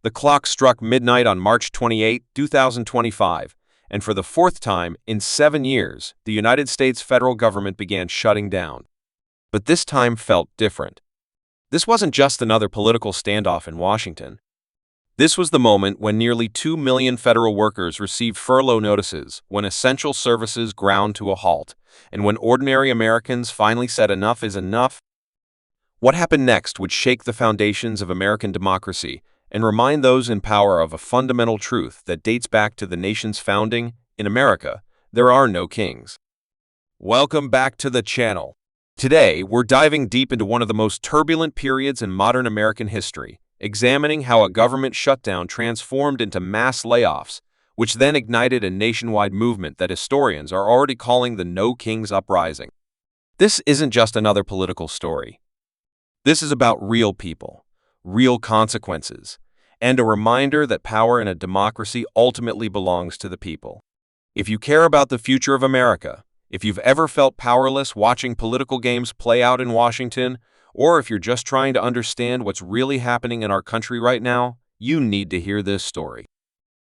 The clock struck midnight on March 28, 2025, and for the fourth time in 7 years, the United States federal government began shutting down. But this time felt different. This wasn't just another political standoff in Washington. This was the moment when nearly 2 million federal workers received furlough notices, when essential services ground to a halt, and when ordinary Americans finally said enough is enough. What happened next would shake the foundations of American democracy and remind those in power of a fundamental truth that dates back to the nation's founding. In America, there are no kings. Welcome back to the channel. Today, we're diving deep into one of the most turbulent periods in modern American history, examining how a government shutdown transformed into mass layoffs, which then ignited a nationwide movement that historians are already calling the No Kings Uprising. This isn't just another political story. This is about real people, real consequences, and a reminder that power in a democracy ultimately belongs to the people. If you care about the future of America, if you've ever felt powerless watching political games play out in Washington, or if you're just trying to understand what's really happening in our country right now, you need to hear this story.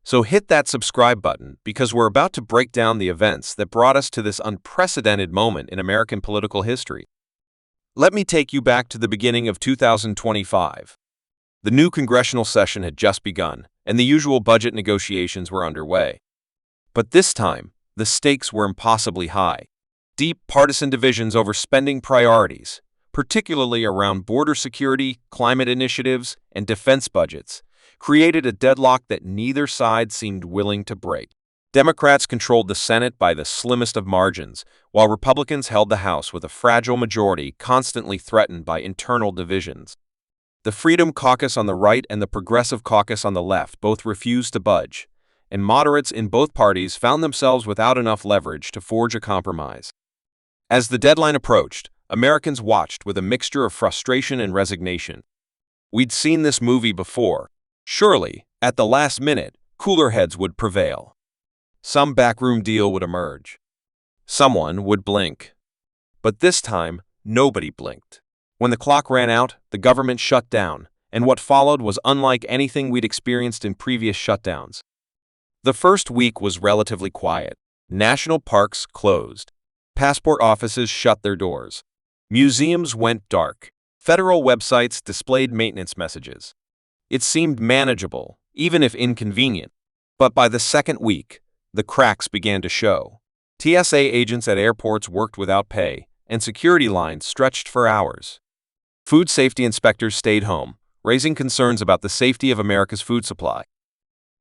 So hit that subscribe button, because we're about to break down the events that brought us to this unprecedented moment in American political history. Let me take you back to the beginning of 2025. The new congressional session had just begun, and the usual budget negotiations were underway. But this time, the stakes were impossibly high. Deep partisan divisions over spending priorities, particularly around border security, climate initiatives, and defense budgets, created a deadlock that neither side seemed willing to break. Democrats controlled the Senate by the slimmest of margins, while Republicans held the House with a fragile majority constantly threatened by internal divisions. The Freedom Caucus on the right and the Progressive Caucus on the left both refused to budge, and moderates in both parties found themselves without enough leverage to forge a compromise. As the deadline approached, Americans watched with a mixture of frustration and resignation. We'd seen this movie before. Surely, at the last minute, cooler heads would prevail. Some backroom deal would emerge. Someone would blink. But this time, nobody blinked. When the clock ran out, the government shut down, and what followed was unlike anything we'd experienced in previous shutdowns. The first week was relatively quiet. National parks closed. Passport offices shut their doors. Museums went dark. Federal websites displayed maintenance messages. It seemed manageable, even if inconvenient. But by the second week, the cracks began to show. TSA agents at airports worked without pay, and security lines stretched for hours. Food safety inspectors stayed home, raising concerns about the safety of America's food supply.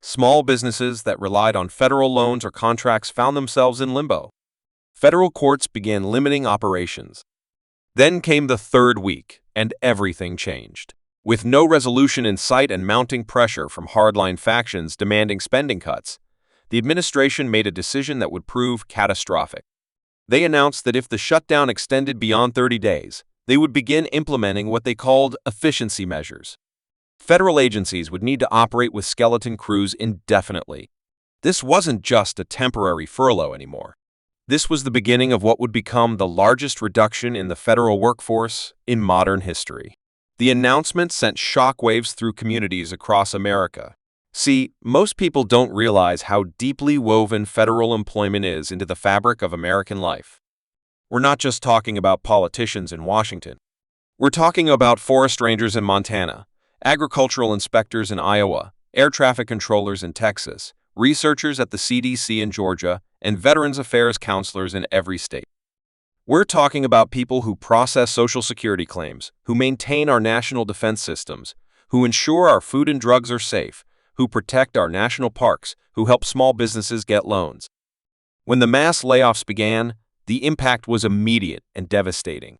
Small businesses that relied on federal loans or contracts found themselves in limbo. Federal courts began limiting operations. Then came the third week, and everything changed. With no resolution in sight and mounting pressure from hardline factions demanding spending cuts, the administration made a decision that would prove catastrophic. They announced that if the shutdown extended beyond 30 days, they would begin implementing what they called efficiency measures. Federal agencies would need to operate with skeleton crews indefinitely. This wasn't just a temporary furlough anymore. This was the beginning of what would become the largest reduction in the federal workforce in modern history. The announcement sent shockwaves through communities across America. See, most people don't realize how deeply woven federal employment is into the fabric of American life. We're not just talking about politicians in Washington. We're talking about forest rangers in Montana, agricultural inspectors in Iowa, air traffic controllers in Texas, researchers at the CDC in Georgia, and Veterans Affairs counselors in every state. We're talking about people who process Social Security claims, who maintain our national defense systems, who ensure our food and drugs are safe, who protect our national parks, who help small businesses get loans. When the mass layoffs began, the impact was immediate and devastating.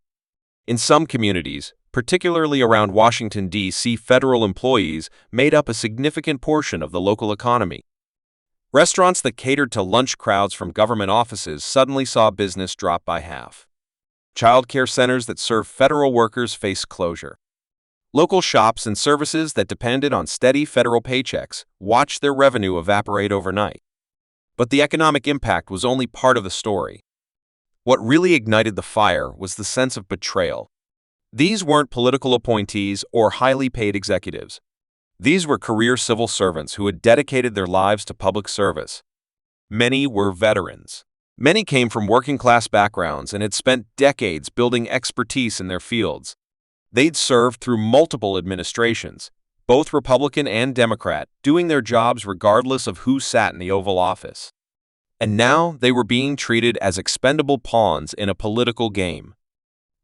In some communities, particularly around Washington, D.C., federal employees made up a significant portion of the local economy. Restaurants that catered to lunch crowds from government offices suddenly saw business drop by half. Child care centers that served federal workers faced closure. Local shops and services that depended on steady federal paychecks watched their revenue evaporate overnight. But the economic impact was only part of the story. What really ignited the fire was the sense of betrayal. These weren't political appointees or highly paid executives. These were career civil servants who had dedicated their lives to public service. Many were veterans. Many came from working-class backgrounds and had spent decades building expertise in their fields. They'd served through multiple administrations, both Republican and Democrat, doing their jobs regardless of who sat in the Oval Office. And now they were being treated as expendable pawns in a political game.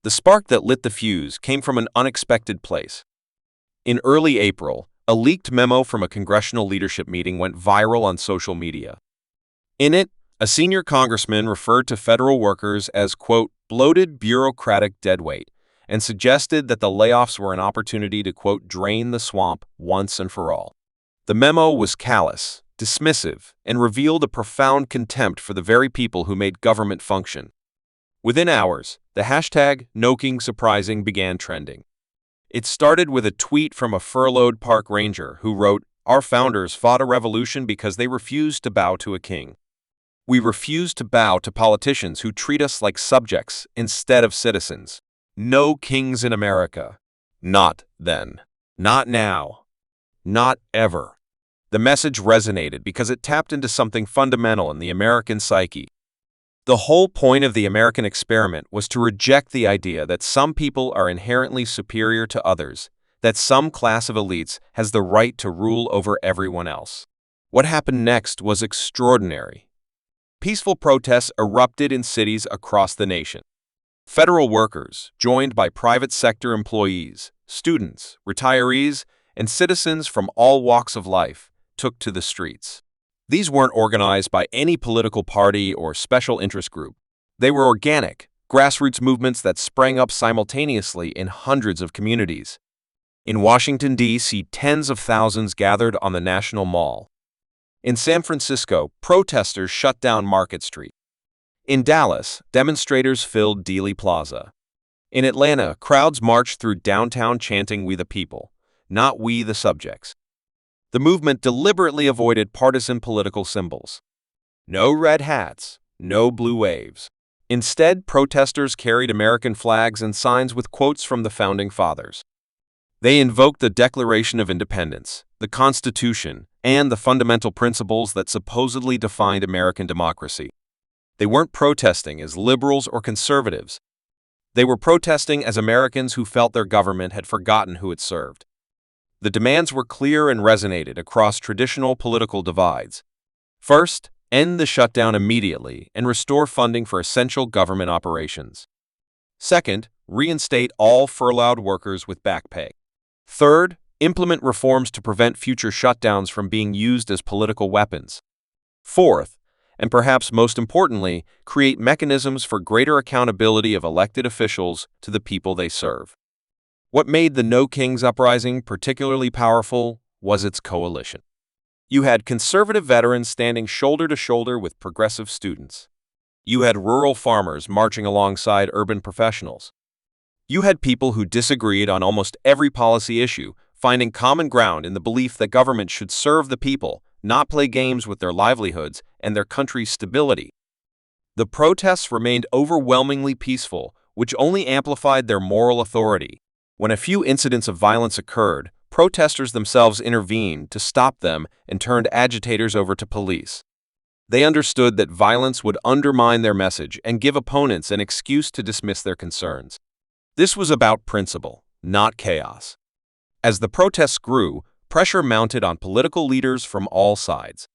The spark that lit the fuse came from an unexpected place. In early April, a leaked memo from a congressional leadership meeting went viral on social media. In it, a senior congressman referred to federal workers as, quote, bloated bureaucratic deadweight, and suggested that the layoffs were an opportunity to, quote, drain the swamp once and for all. The memo was callous, dismissive, and revealed a profound contempt for the very people who made government function. Within hours, the hashtag #NoKingsUprising began trending. It started with a tweet from a furloughed park ranger who wrote, "Our founders fought a revolution because they refused to bow to a king. We refuse to bow to politicians who treat us like subjects instead of citizens. No kings in America. Not then. Not now. Not ever." The message resonated because it tapped into something fundamental in the American psyche. The whole point of the American experiment was to reject the idea that some people are inherently superior to others, that some class of elites has the right to rule over everyone else. What happened next was extraordinary. Peaceful protests erupted in cities across the nation. Federal workers, joined by private sector employees, students, retirees, and citizens from all walks of life, took to the streets. These weren't organized by any political party or special interest group. They were organic, grassroots movements that sprang up simultaneously in hundreds of communities. In Washington, D.C., tens of thousands gathered on the National Mall. In San Francisco, protesters shut down Market Street. In Dallas, demonstrators filled Dealey Plaza. In Atlanta, crowds marched through downtown chanting, "We the people, not we the subjects." The movement deliberately avoided partisan political symbols. No red hats, no blue waves. Instead, protesters carried American flags and signs with quotes from the Founding Fathers. They invoked the Declaration of Independence, the Constitution, and the fundamental principles that supposedly defined American democracy. They weren't protesting as liberals or conservatives. They were protesting as Americans who felt their government had forgotten who it served. The demands were clear and resonated across traditional political divides. First, end the shutdown immediately and restore funding for essential government operations. Second, reinstate all furloughed workers with back pay. Third, implement reforms to prevent future shutdowns from being used as political weapons. Fourth, and perhaps most importantly, create mechanisms for greater accountability of elected officials to the people they serve. What made the No Kings Uprising particularly powerful was its coalition. You had conservative veterans standing shoulder to shoulder with progressive students. You had rural farmers marching alongside urban professionals. You had people who disagreed on almost every policy issue, finding common ground in the belief that government should serve the people, not play games with their livelihoods and their country's stability. The protests remained overwhelmingly peaceful, which only amplified their moral authority. When a few incidents of violence occurred, protesters themselves intervened to stop them and turned agitators over to police. They understood that violence would undermine their message and give opponents an excuse to dismiss their concerns. This was about principle, not chaos. As the protests grew, pressure mounted on political leaders from all sides.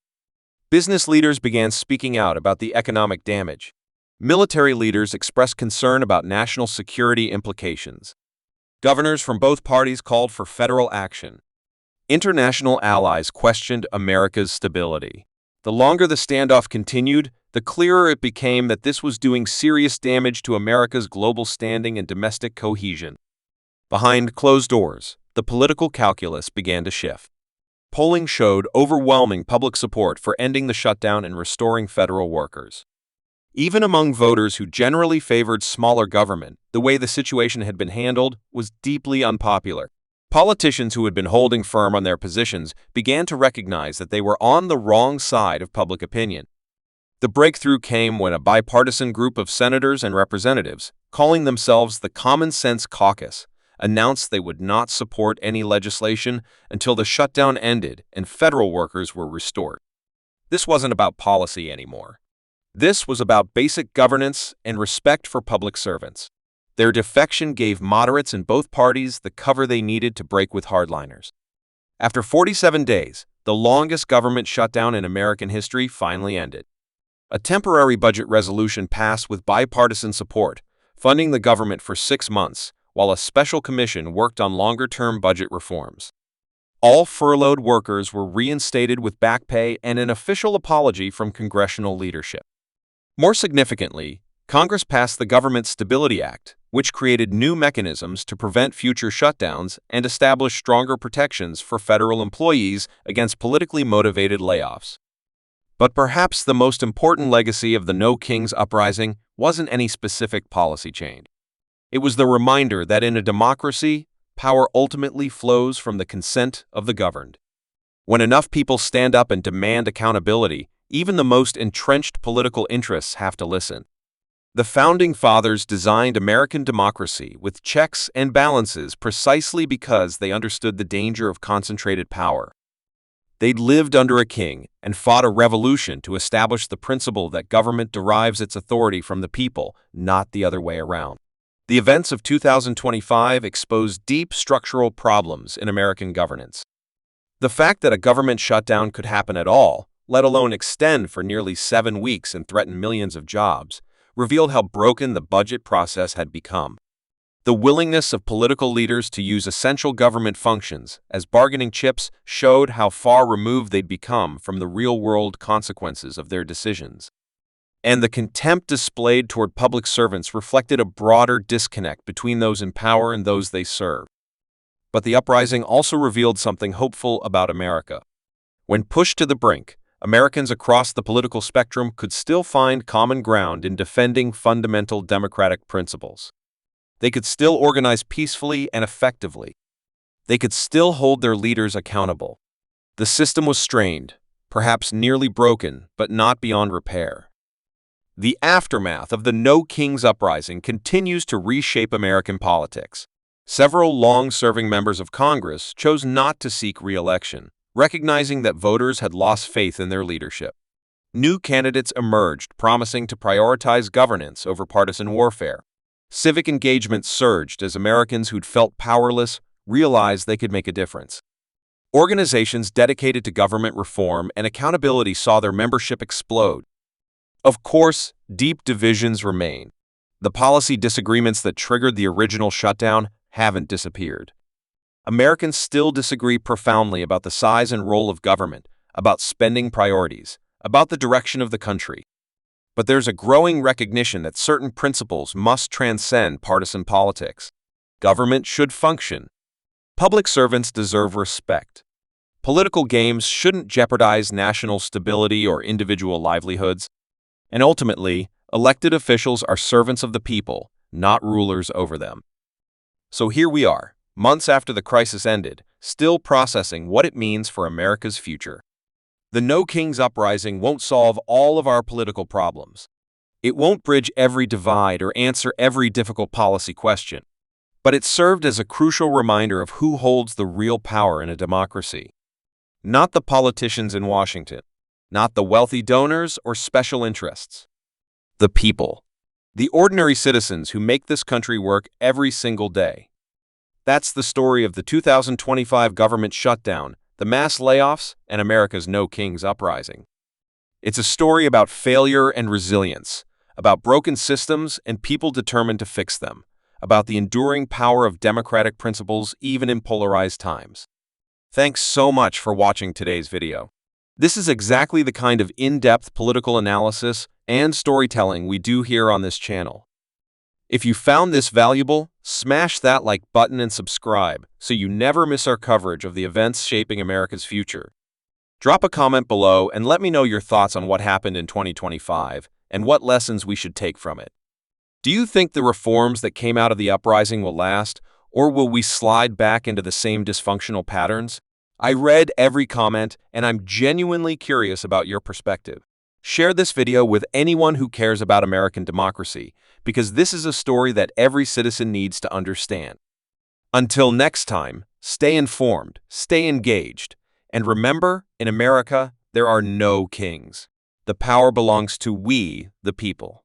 Business leaders began speaking out about the economic damage. Military leaders expressed concern about national security implications. Governors from both parties called for federal action. International allies questioned America's stability. The longer the standoff continued, the clearer it became that this was doing serious damage to America's global standing and domestic cohesion. Behind closed doors, the political calculus began to shift. Polling showed overwhelming public support for ending the shutdown and restoring federal workers. Even among voters who generally favored smaller government, the way the situation had been handled was deeply unpopular. Politicians who had been holding firm on their positions began to recognize that they were on the wrong side of public opinion. The breakthrough came when a bipartisan group of senators and representatives, calling themselves the Common Sense Caucus, announced they would not support any legislation until the shutdown ended and federal workers were restored. This wasn't about policy anymore. This was about basic governance and respect for public servants. Their defection gave moderates in both parties the cover they needed to break with hardliners. After 47 days, the longest government shutdown in American history finally ended. A temporary budget resolution passed with bipartisan support, funding the government for 6 months, while a special commission worked on longer-term budget reforms. All furloughed workers were reinstated with back pay and an official apology from congressional leadership. More significantly, Congress passed the Government Stability Act, which created new mechanisms to prevent future shutdowns and establish stronger protections for federal employees against politically motivated layoffs. But perhaps the most important legacy of the No Kings Uprising wasn't any specific policy change. It was the reminder that in a democracy, power ultimately flows from the consent of the governed. When enough people stand up and demand accountability, even the most entrenched political interests have to listen. The Founding Fathers designed American democracy with checks and balances precisely because they understood the danger of concentrated power. They'd lived under a king and fought a revolution to establish the principle that government derives its authority from the people, not the other way around. The events of 2025 exposed deep structural problems in American governance. The fact that a government shutdown could happen at all, let alone extend for nearly 7 weeks and threaten millions of jobs, revealed how broken the budget process had become. The willingness of political leaders to use essential government functions as bargaining chips showed how far removed they'd become from the real-world consequences of their decisions. And the contempt displayed toward public servants reflected a broader disconnect between those in power and those they serve. But the uprising also revealed something hopeful about America. When pushed to the brink, Americans across the political spectrum could still find common ground in defending fundamental democratic principles. They could still organize peacefully and effectively. They could still hold their leaders accountable. The system was strained, perhaps nearly broken, but not beyond repair. The aftermath of the No Kings Uprising continues to reshape American politics. Several long-serving members of Congress chose not to seek re-election, recognizing that voters had lost faith in their leadership. New candidates emerged, promising to prioritize governance over partisan warfare. Civic engagement surged as Americans who'd felt powerless realized they could make a difference. Organizations dedicated to government reform and accountability saw their membership explode. Of course, deep divisions remain. The policy disagreements that triggered the original shutdown haven't disappeared. Americans still disagree profoundly about the size and role of government, about spending priorities, about the direction of the country. But there's a growing recognition that certain principles must transcend partisan politics. Government should function. Public servants deserve respect. Political games shouldn't jeopardize national stability or individual livelihoods. And ultimately, elected officials are servants of the people, not rulers over them. So here we are, months after the crisis ended, still processing what it means for America's future. The No Kings Uprising won't solve all of our political problems. It won't bridge every divide or answer every difficult policy question. But it served as a crucial reminder of who holds the real power in a democracy. Not the politicians in Washington, not the wealthy donors or special interests. The people. The ordinary citizens who make this country work every single day. That's the story of the 2025 government shutdown, the mass layoffs, and America's No Kings Uprising. It's a story about failure and resilience, about broken systems and people determined to fix them, about the enduring power of democratic principles even in polarized times. Thanks so much for watching today's video. This is exactly the kind of in-depth political analysis and storytelling we do here on this channel. If you found this valuable, smash that like button and subscribe so you never miss our coverage of the events shaping America's future. Drop a comment below and let me know your thoughts on what happened in 2025 and what lessons we should take from it. Do you think the reforms that came out of the uprising will last, or will we slide back into the same dysfunctional patterns? I read every comment, and I'm genuinely curious about your perspective. Share this video with anyone who cares about American democracy, because this is a story that every citizen needs to understand. Until next time, stay informed, stay engaged, and remember, in America, there are no kings. The power belongs to we, the people.